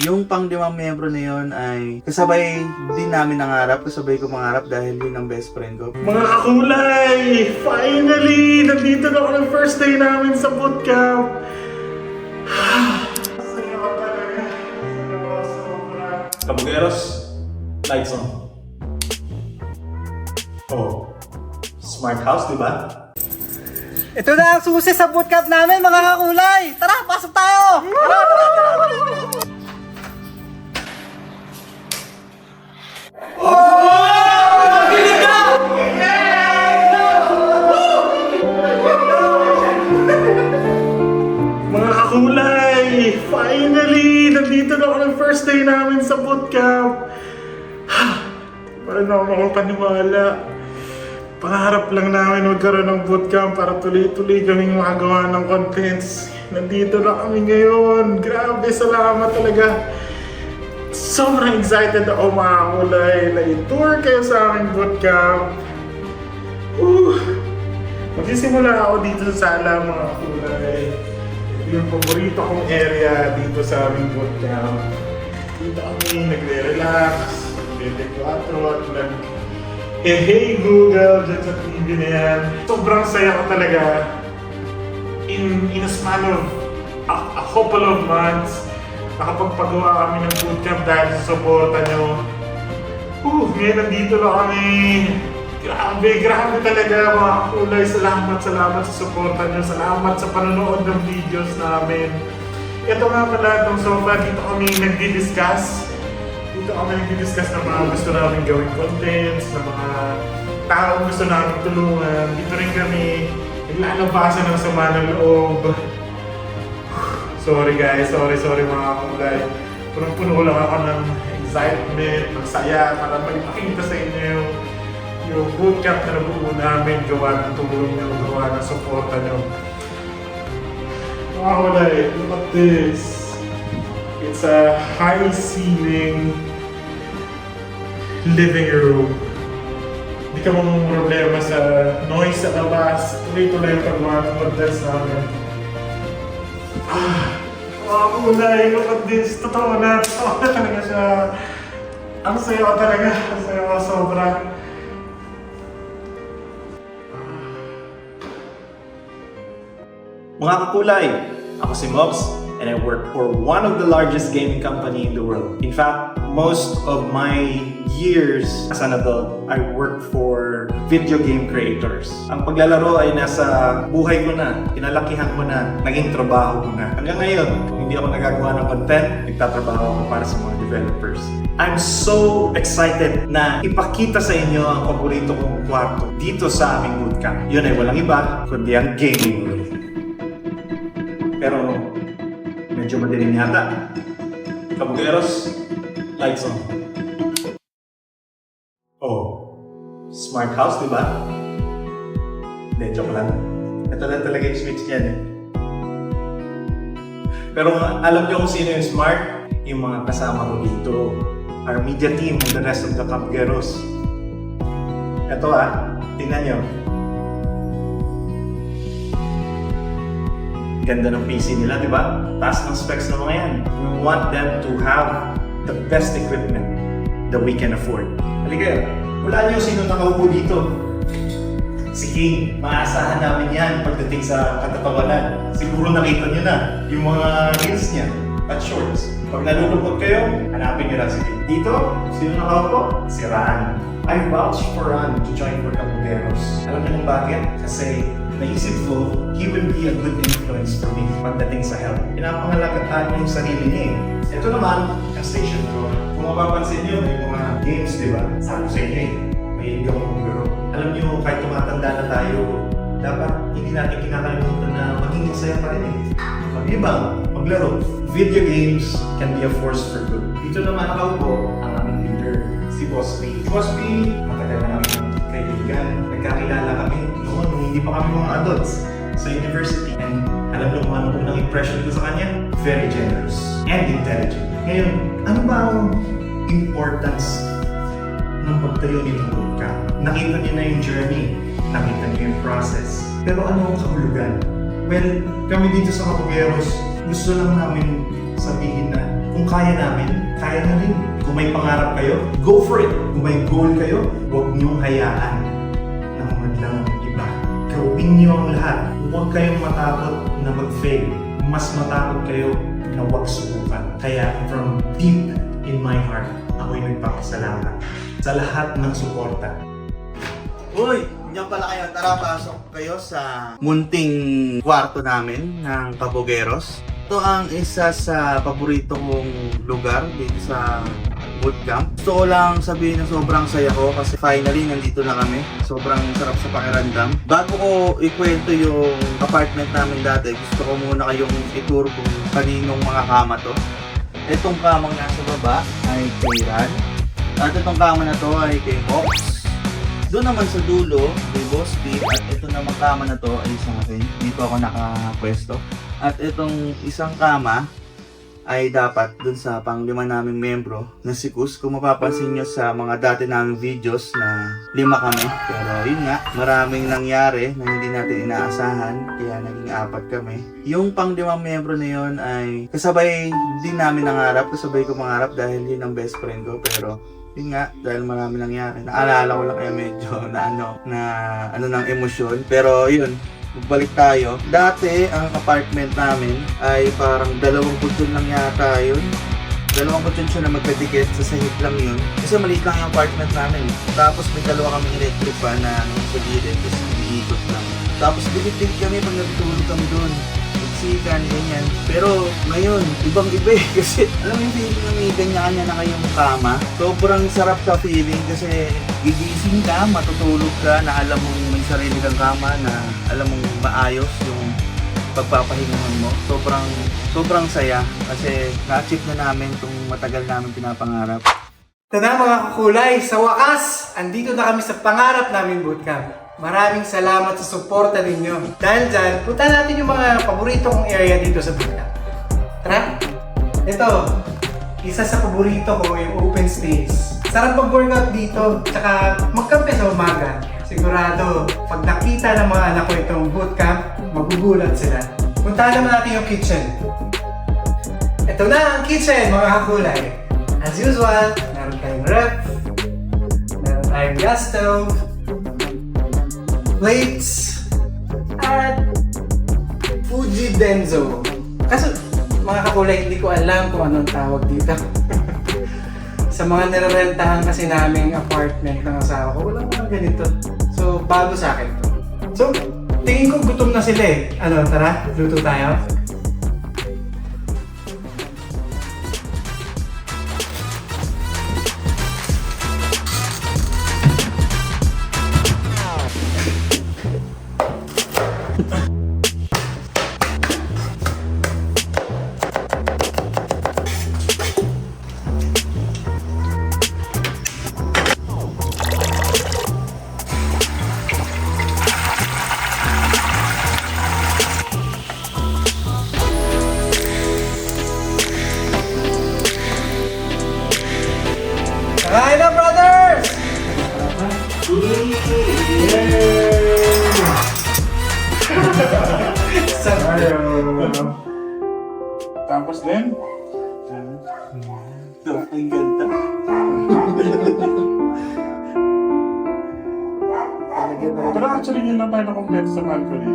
Yung pang-limang miyembro na yun ay kasabay din namin nangarap, kasabay ko mangarap dahil yun ang best friend ko. Mga kakulay! Finally! Nandito na ako ng first day namin sa bootcamp! Saya ko talaga. Saya ko sobra. Kabugeros, lights on. Oh, smart house, di ba? Ito na ang susi sa bootcamp namin, mga kakulay! Tara, pasok tayo! Tara! Mga kakulay! Finally! Nandito na ako ng first day namin sa bootcamp! Parang ako makapaniwala. Pangarap lang namin magkaroon ng bootcamp para tuloy-tuloy kaming makagawa ng contents. Nandito na kami ngayon. Grabe, salamat talaga. Sobrang excited ako mga kulay na i-tour kayo sa aming bootcamp. Magsisimula ako dito sa sala mga kulay. Ito yung paborito kong area dito sa aming bootcamp. Dito kami nagre-relax, nagre-4 at hey Google dyan sa TV na yan. Sobrang saya ko talaga. In a span of a couple of months, nakapagpagawa kami ng bootcamp dahil sa suporta nyo. Ngayon nandito na kami. Grabe talaga mga kulay. Salamat sa suporta nyo. Salamat sa panonood ng videos namin. Ito nga pala itong sofa, dito kami nagdi-discuss. Dito kami nagdi-discuss ng mga gusto namin gawing contents, ng mga taong gusto namin tulungan. Dito rin kami naglalabasan ng sama ng loob. Sorry guys, sorry mga kulay. Punong-puno lang ako ng excitement, ng saya para maipakita sa inyo yung bootcamp na nabuo namin, gawa ng tulong nyo, gawa ng suporta nyo. Mga kulay, look at this. It's a high ceiling living room. Hindi ka mong problema sa noise sa labas. Tuloy-tuloy yung paggawa ng contents namin. Mga kulay, look at this. Totoo na talaga siya. Ang saya ko talaga. Ang saya ko sobra. Mga kakulay, ako si Mobs and I work for one of the largest gaming company in the world. In fact, most of my years as an adult, I work for video game creators. Ang paglalaro ay nasa buhay ko na, kinalakihan ko na, naging trabaho ko na. Hanggang ngayon, kung hindi ako nagagawa ng content, nagtatrabaho ako para sa mga developers. I'm so excited na ipakita sa inyo ang paborito kong kwarto dito sa aming bootcamp. Yun ay walang iba, kundi ang gaming room. Pero medyo madilim yata. Kabugeros, lights on. Oh, smart house, di ba? Hindi, joke lang. Ito lang talaga yung switch niyan eh. Pero alam niyo kung sino yung smart? Yung mga kasama ko dito. Our media team and the rest of the Kabugeros. Ito tingnan niyo. Ganda ng PC nila, di ba? Taas ng specs ng mga yan. We want them to have the best equipment that we can afford. Halika, wala niyo sino nakaupo dito. Si King, maasahan namin yan pagdating sa katatawanan. Siguro nakita niyo na yung mga reels niya at shorts. Pag nalulungkot kayo, hanapin niyo lang si King. Dito, sino nakaupo? Si Ran. I vouch for Ran to join for Kabugeros. Alam niyo kung bakit? Kasi naisip ko, he will be a good influence for me pagdating sa health. Pinapangalagaan niya yung sarili niya eh. Ito naman, ang station ko. Kung mapapansin niyo, may mga games, di ba? Sabi sa inyo eh, may ikaw kong garo. Alam niyo, kahit tumatanda na tayo, dapat hindi natin kinakalimutan na maging masaya pa rin eh. Mag-ibang, maglaro. Video games can be a force for good. Dito naman nakaupo ang aming leader, si Boss P. Si Boss P, matagal na namin kaibigan. Nagkakilala kami noon, hindi pa kami mga adults sa university. And alam niyo kung ano unang impression ko sa kanya? Very generous and intelligent. Ngayon, ano ba ang importance ng pagtayo nitong bootcamp? Nakita niyo na yung journey, nakita niyo yung process. Pero ano ang kahulugan? Well, kami dito sa Kabugeros, gusto lang namin sabihin na Kung kaya namin, kaya na rin. Kung may pangarap kayo, go for it. Kung may goal kayo, huwag niyong hayaan na mamadlang ang iba. Gawin niyo ang lahat. Huwag kayong matakot na mag-fail. Mas matakot kayo na huwag subukan. Kaya from deep in my heart, ako'y nagpapasalamat sa lahat ng suporta. Uy! Diyan pala kayo. Tara, pasok kayo sa munting kwarto namin ng Kabugeros. Ito ang isa sa paborito kong lugar dito sa bootcamp. Gusto ko lang sabihin na sobrang saya ko kasi finally nandito na kami. Sobrang sarap sa pakiramdam. Bago ko ikwento yung apartment namin dati, gusto ko muna kayong ituro kung kaninong mga kama to. Itong kamang nasa baba ay kay Ran. At itong kama na to ay kay Mox. Doon naman sa dulo, kay Boss B, at ito namang kama na to ay sa akin. Dito ako nakapwesto. At itong isang kama ay dapat dun sa pang-5 naming membro na si Kus. Kung mapapansin nyo sa mga dati naming videos na 5 kami. Pero yun nga, maraming nangyari na hindi natin inaasahan. Kaya naging 4 kami. Yung pang-5 membro na yun ay kasabay din namin nangarap. Kasabay ko mangarap dahil yun ang best friend ko. Pero yun nga, dahil marami nangyari. Naalala ko lang kaya medyo na ano ng emosyon. Pero yun, balik tayo. Dati, ang apartment namin ay parang 2 kutsyon lang yata yun. 2 kutsyon siya na magkadikit, sa sahig lang yun. Kasi maliit lang yung apartment namin. Tapos may 2 kaming electric fan na sa gilid, tapos iniikot lang. Tapos bilit-bilit kami pag natutulog kami doon. Sikan, ganyan. Pero ngayon, ibang-iba eh. Kasi alam mo yung feeling na may ganyan-kanya na kayong kama. Sobrang sarap sa feeling kasi gigising ka, matutulog ka, na alam mong may sarili kang kama, na alam mong maayos yung pagpapahingahan mo. Sobrang saya kasi na-achieve na namin itong matagal namin pinapangarap. Ito na mga kakulay, sa wakas, andito na kami sa pangarap namin bootcamp. Maraming salamat sa suporta ninyo. Dahil dyan, punta natin yung mga paborito kong area dito sa bootcamp. Tara! Ito, isa sa paborito ko yung open space. Sarap mag-workout dito, tsaka magkampi sa umaga. Sigurado, pag nakita ng mga anak ko itong bootcamp, magugulat sila. Puntahan naman natin yung kitchen. Ito na ang kitchen, mga kakulay. As usual, meron tayong ref, meron tayong gas stove, plates, at Fuji Denso. Kaso, mga kakulay, hindi ko alam kung anong tawag dito. Sa mga nirerentahan kasi naming apartment ng asawa ko, walang mga ganito. So, bago sa akin to. So, tingin ko gutom na sila eh. Ano, tara, luto tayo. Kain na, brothers! Tapos din, Ito, ang ganda. pero actually yun lang tayo na complete sa balcony.